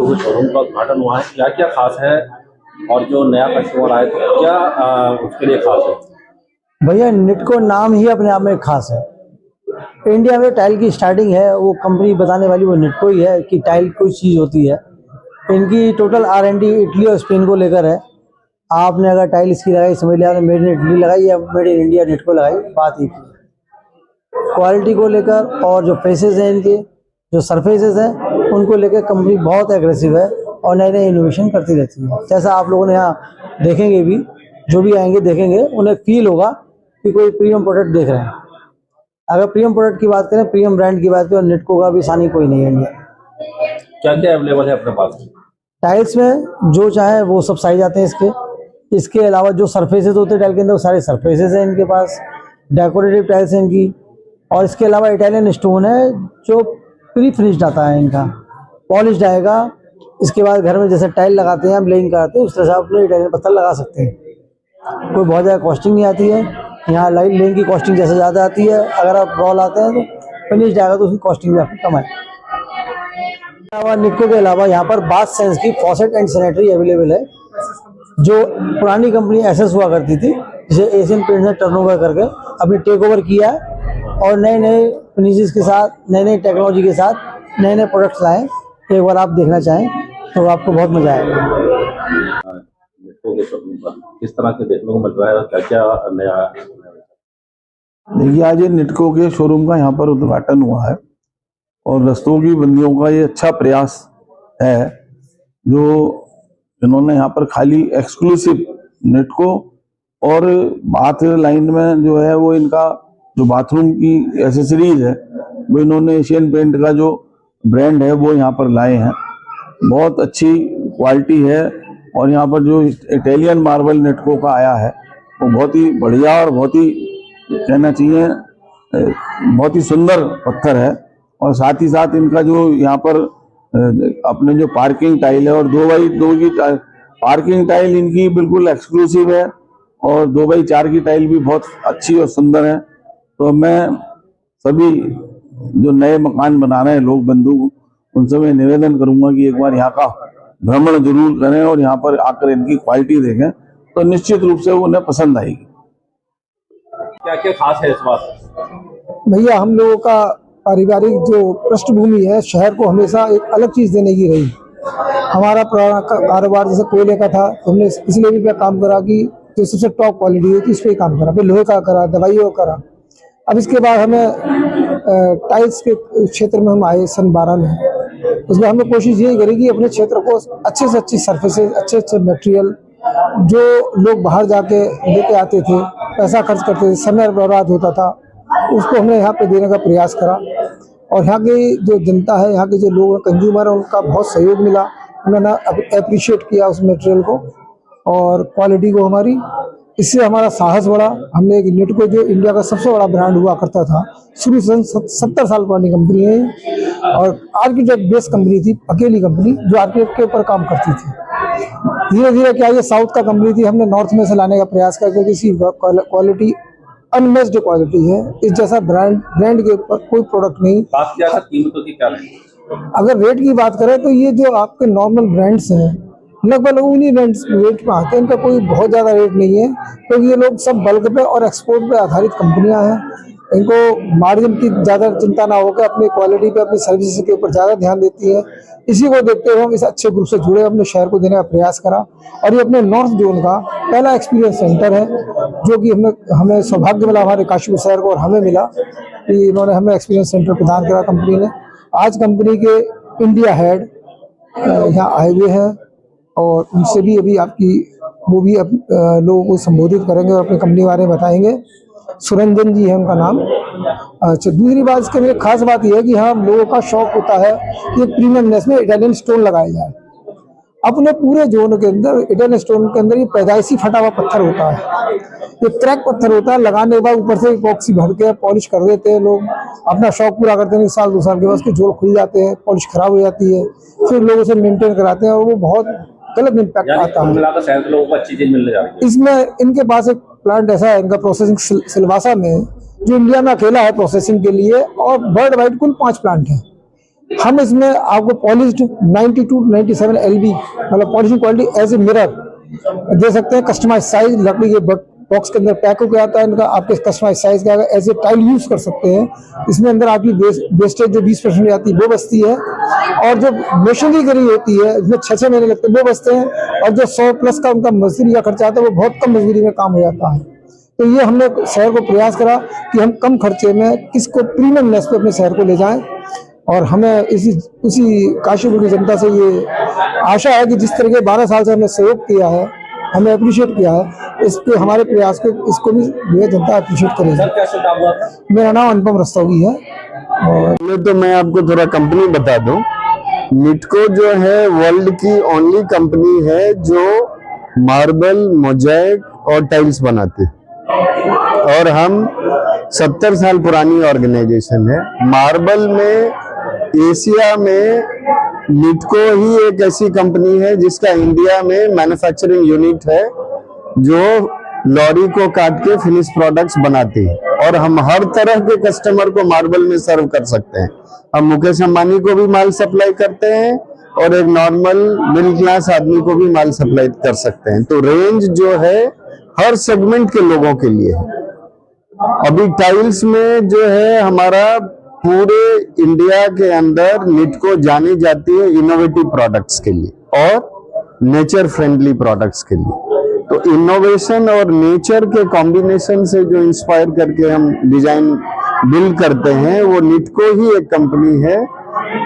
नेटको के शोरूम का उद्घाटन हुआ है, क्या क्या खास है और जो नया कस्टमर आए तो क्या उसके लिए खास है? भैया नेटको नाम ही अपने आप में खास है। इंडिया में टाइल की स्टार्टिंग है, वो कंपनी बताने वाली वो नेटको ही है कि टाइल कोई चीज़ होती है। इनकी टोटल R&D इटली और स्पेन को लेकर है। आपने अगर टाइल इसकी लगाई, समझ लिया आपने मेड इन इटली लगाई या मेड इन इंडिया नेटको लगाई, बात ही थी। क्वालिटी को लेकर और जो फेसेस हैं इनके, जो सरफेसेस हैं, उनको लेकर कंपनी बहुत एग्रेसिव है और नए नए इनोवेशन करती रहती है। जैसा आप लोगों ने यहाँ देखेंगे भी, जो भी आएंगे देखेंगे, उन्हें फील होगा कि कोई प्रीमियम प्रोडक्ट देख रहे हैं। अगर प्रीमियम प्रोडक्ट की बात करें, प्रीमियम ब्रांड की बात करें, नेटको का भी सानी कोई नहीं है इंडिया। क्या क्या अवेलेबल है अपने पास? टाइल्स में जो चाहे वो सब साइज आते हैं इसके अलावा जो सरफेसेस होते हैं टाइल के अंदर, वो सारे सरफेसेस हैं इनके पास। डेकोरेटिव टाइल्स हैं इनकी, और इसके अलावा इटालियन स्टोन है जो प्री फिनिश्ड आता है इनका, पॉलिश्ड आएगा। इसके बाद घर में जैसे टाइल लगाते हैं, हम लेइंग कराते हैं, उस तरह से आप अपने इटालियन पत्थर लगा सकते हैं। कोई बहुत ज़्यादा कॉस्टिंग नहीं आती है यहाँ। लेइंग की कॉस्टिंग जैसे ज़्यादा आती है, अगर आप रॉ लाते हैं तो फिनिश्ड आएगा तो उसकी कॉस्टिंग भी आपकी कम है। निटको के अलावा यहाँ पर बाथ सेंस की फॉसेट एंड सैनिटरी अवेलेबल है, जो पुरानी कंपनी एसएस हुआ करती थी, जिसे एशियन पेंट्स ने टर्नओवर करके अपने टेक ओवर किया है और नए नए फिनिशेस के साथ, नई नई टेक्नोलॉजी के साथ नए नए प्रोडक्ट्स लाएं। एक बार आप देखना चाहें तो आपको बहुत मजा आएगा। नेटको के शोरूम पर किस तरह के देखने को मिल रहा है और क्या क्या नया? देखिए, आज ये नेटको के शोरूम का यहाँ पर उद्घाटन हुआ है और रस्तों की बंदियों का ये अच्छा प्रयास है, जो इन्होंने यहाँ पर खाली एक्सक्लूसिव नेटको और बाथ लाइन में जो है वो इनका जो बाथरूम की एसेसरीज है वो इन्होंने एशियन पेंट का जो ब्रांड है वो यहाँ पर लाए हैं। बहुत अच्छी क्वालिटी है और यहाँ पर जो इटालियन मार्बल नेटको का आया है वो बहुत ही बढ़िया और बहुत ही कहना चाहिए बहुत ही सुंदर पत्थर है। और साथ ही साथ इनका जो यहाँ पर अपने जो पार्किंग टाइल है और 2x2 की पार्किंग टाइल इनकी बिल्कुल एक्सक्लूसिव है और 2x4 की टाइल भी बहुत अच्छी और सुंदर है। तो मैं सभी जो नए मकान बना रहे हैं लोग बंधु, उनसे मैं निवेदन करूंगा कि एक बार यहाँ का भ्रमण जरूर करें और यहाँ पर आकर इनकी क्वालिटी देखें, तो निश्चित रूप से वो उन्हें पसंद आएगी। क्या क्या खास है इस बात? भैया, हम लोगों का पारिवारिक जो पृष्ठभूमि है, शहर को हमेशा एक अलग चीज़ देने की रही। हमारा पुराना कारोबार जैसे कोयले का था, तो हमने इसलिए भी काम करा कि जो सबसे टॉप क्वालिटी होती है उस पर काम करा, फिर लोहे का करा, दवाइयों का करा। अब इसके बाद हमें टाइल्स के क्षेत्र में हम आए सन 12 में। उसमें हमने कोशिश यही करी कि अपने क्षेत्र को अच्छे से अच्छी सर्फेसेस, अच्छे अच्छे मटेरियल, जो लोग बाहर जाके लेके आते थे, पैसा खर्च करते थे, समय बर्बाद होता था, उसको हमने यहाँ पे देने का प्रयास करा। और यहाँ की जो जनता है, यहाँ के जो लोग कंज्यूमर हैं, उनका बहुत सहयोग मिला। उन्होंने अप्रिशिएट किया उस मटेरियल को और क्वालिटी को हमारी। इससे हमारा साहस बढ़ा। हमने एक नेटको, जो इंडिया का सबसे बड़ा ब्रांड हुआ करता था, शुरू से 70 साल पुरानी कंपनी है और आर्किटेक्ट बेस्ड कंपनी थी, अकेली कंपनी जो आर्किटेक्ट के ऊपर काम करती थी। धीरे धीरे क्या, ये साउथ का कंपनी थी, हमने नॉर्थ में से लाने का प्रयास किया, क्योंकि इसकी क्वालिटी अनमेच्ड क्वालिटी है। इस जैसा ब्रांड के ऊपर कोई प्रोडक्ट नहीं। बात क्या है कीमतों की, क्या रहेगी? अगर रेट की बात करें तो ये जो आपके नॉर्मल ब्रांड्स हैं, लगभग उन्हीं रेट में आते हैं। इनका कोई बहुत ज़्यादा रेट नहीं है, क्योंकि ये लोग सब बल्क पे और एक्सपोर्ट पे आधारित कंपनियां हैं। इनको मार्जिन की ज़्यादा चिंता ना होकर अपनी क्वालिटी पे, अपनी सर्विस के ऊपर ज़्यादा ध्यान देती है। इसी को देखते हुए हम इस अच्छे ग्रुप से जुड़े, अपने शहर को देने का प्रयास करा। और ये अपने नॉर्थ जोन का पहला एक्सपीरियंस सेंटर है, जो कि हमें सौभाग्य मिला, हमारे काशीपुर शहर को और हमें मिला कि इन्होंने हमें एक्सपीरियंस सेंटर प्रदान करा कंपनी ने। आज कंपनी के इंडिया हेड यहाँ आए हुए हैं और उनसे भी अभी वो भी लोगों को संबोधित करेंगे और अपनी कंपनी के बारे में बताएंगे। सुरंजन जी है उनका नाम। अच्छा, दूसरी बात इसके लिए खास बात यह है कि हाँ, लोगों का शौक होता है कि प्रीमियमनेस में इटालियन स्टोन लगाया जाए। अपने पूरे जोन के अंदर इटालियन स्टोन के अंदर ये पैदाइशी फटा हुआ पत्थर होता है, ये क्रैक पत्थर होता है। लगाने के बाद ऊपर से इपॉक्सी भर के पॉलिश कर देते हैं लोग, अपना शौक पूरा करते हैं। 1-2 साल के बाद उसके जोड़ खुल जाते हैं, पॉलिश खराब हो जाती है, फिर लोग उसे मेंटेन कराते हैं और वो बहुत गलत इम्पैक्ट आता है। लोगों को अच्छी चीज मिलने जा रही है। इसमें इनके पास एक प्लांट ऐसा है, इनका प्रोसेसिंग सिलवासा में, जो इंडिया में अकेला है प्रोसेसिंग के लिए, और वर्ल्ड वाइड कुल 5 प्लांट हैं। हम इसमें आपको पॉलिश्ड 92 97 LB मतलब polishing quality as a mirror दे सकते हैं। कस्टमाइज साइज लकड़ी के बॉक्स के अंदर पैक होकर आता है इनका, आपके कस्टमाइज साइज का एज ए टाइल यूज कर सकते हैं। इसमें अंदर आपकी वेस्टेज जो 20% आती है वो बचती है, और जो मशीनरी करी होती है इसमें 6 महीने लगते हैं वो बचते हैं, और जो 100 प्लस का उनका मजदूरी का खर्चा आता है वो बहुत कम मजदूरी में काम हो जाता है। तो ये हमने शहर को प्रयास करा कि हम कम खर्चे में किसको प्रीमियम लेस पे अपने शहर को ले जाएं, और हमें उसी काशीपुर की जनता से ये आशा है कि जिस तरह के 12 साल से हमने सहयोग किया है, हमें अप्रिशिएट किया है, इसके हमारे प्रयास को इसको भी जनता अप्रिशिएट करेगी। सर क्या शुभ नाम हुआ आपका? मेरा नाम अनुपम रस्तोगी है। और तो मैं आपको थोड़ा कंपनी बता दूं, निटको जो है वर्ल्ड की ओनली कंपनी है जो मार्बल, मोज़ेक और टाइल्स बनाती है, और हम 70 साल पुरानी ऑर्गेनाइजेशन है। मार्बल में एशिया में निटको ही एक ऐसी कंपनी है जिसका इंडिया में मैन्युफैक्चरिंग यूनिट है जो लॉरी को काट के फिनिश प्रोडक्ट्स बनाती है, और हम हर तरह के कस्टमर को मार्बल में सर्व कर सकते हैं। हम मुकेश अंबानी को भी माल सप्लाई करते हैं और एक नॉर्मल मिडिल क्लास आदमी को भी माल सप्लाई कर सकते हैं। तो रेंज जो है हर सेगमेंट के लोगों के लिए है। अभी टाइल्स में जो है हमारा पूरे इंडिया के अंदर निटको जानी जाती है इनोवेटिव प्रोडक्ट्स के लिए और नेचर फ्रेंडली प्रोडक्ट्स के लिए। तो इनोवेशन और नेचर के कॉम्बिनेशन से जो इंस्पायर करके हम डिजाइन बिल्ड करते हैं, वो निटको ही एक कंपनी है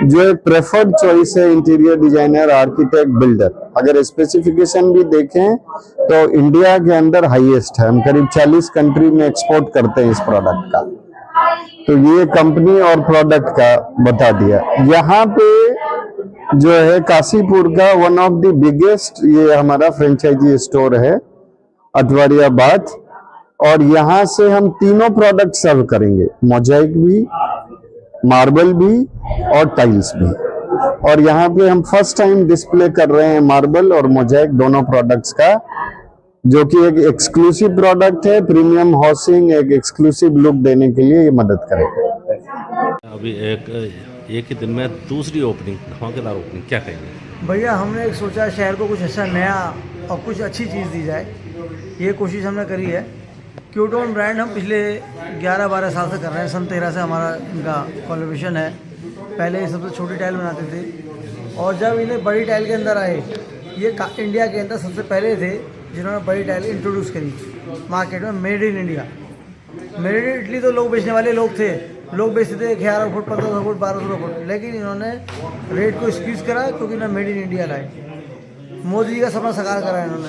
जो एक प्रेफर्ड चॉइस है इंटीरियर डिजाइनर, आर्किटेक्ट, बिल्डर। अगर स्पेसिफिकेशन भी देखें तो इंडिया के अंदर हाईएस्ट है। हम करीब 40 कंट्री में एक्सपोर्ट करते हैं इस प्रोडक्ट का। तो ये कंपनी और प्रोडक्ट का बता दिया। यहाँ पे जो है काशीपुर का वन ऑफ द बिगेस्ट ये हमारा फ्रेंचाइजी स्टोर है, अटवारियाबाद, और यहाँ से हम तीनों प्रोडक्ट सर्व करेंगे, मोज़ेक भी, मार्बल भी और टाइल्स भी। और यहाँ पे हम फर्स्ट टाइम डिस्प्ले कर रहे हैं मार्बल और मोज़ेक दोनों प्रोडक्ट्स का, जो कि एक एक्सक्लूसिव प्रोडक्ट है। प्रीमियम हाउसिंग एक एक्सक्लूसिव लुक देने के लिए ये मदद करेगा। अभी एक ही दिन में दूसरी ओपनिंग, धमाकेदार ओपनिंग, क्या कहेंगे? भैया हमने एक सोचा शहर को कुछ ऐसा नया और कुछ अच्छी चीज़ दी जाए, ये कोशिश हमने करी है। क्यूटोन ब्रांड हम पिछले 11-12 साल से कर रहे हैं। सन 13 से हमारा इनका कोलैबोरेशन है। पहले ये सबसे छोटी टाइल बनाते थे, और जब इन्हें बड़ी टाइल के अंदर आए, ये इंडिया के अंदर सबसे पहले थे जिन्होंने बड़ी टाइल इंट्रोड्यूस करी मार्केट में। Made in India, made in Italy तो लोग बेचने वाले लोग थे, लोग बेचते थे 1100 फुट, 1500 फुट, 1200 फुट, लेकिन इन्होंने रेट को स्क्यूज करा क्योंकि इन्होंने मेड इन इंडिया लाए। मोदी जी का सपना साकार करा इन्होंने।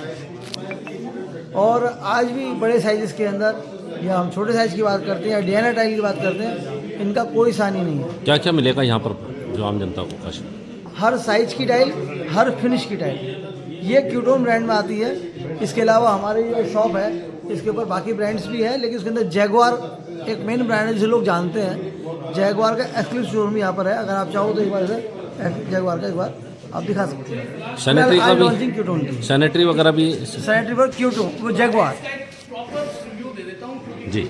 और आज भी बड़े साइज़ के अंदर, या हम छोटे साइज़ की बात करते हैं या डिजाइनर टाइल की बात करते हैं, इनका कोई सानी नहीं है। क्या क्या मिलेगा यहाँ पर जो आम जनता को? काशी हर साइज़ की टाइल, हर फिनिश की टाइल, ये क्यूटोन ब्रांड में आती है। इसके अलावा हमारी जो शॉप है इसके ऊपर बाकी ब्रांड्स भी है, लेकिन उसके अंदर जैगुआर एक मेन ब्रांड है जिसे लोग जानते हैं। जैगुआर का एक्सक्लूसिव शोरूम यहाँ पर है। अगर आप चाहो तो एक बार इधर जैगुआर का एक बार आप दिखा सकते हैं। सैनिटरी का भी, क्यूटोन की सैनिटरी वगैरह भी, सैनिटरी पर क्यूटोन, वो जैगुआर जी।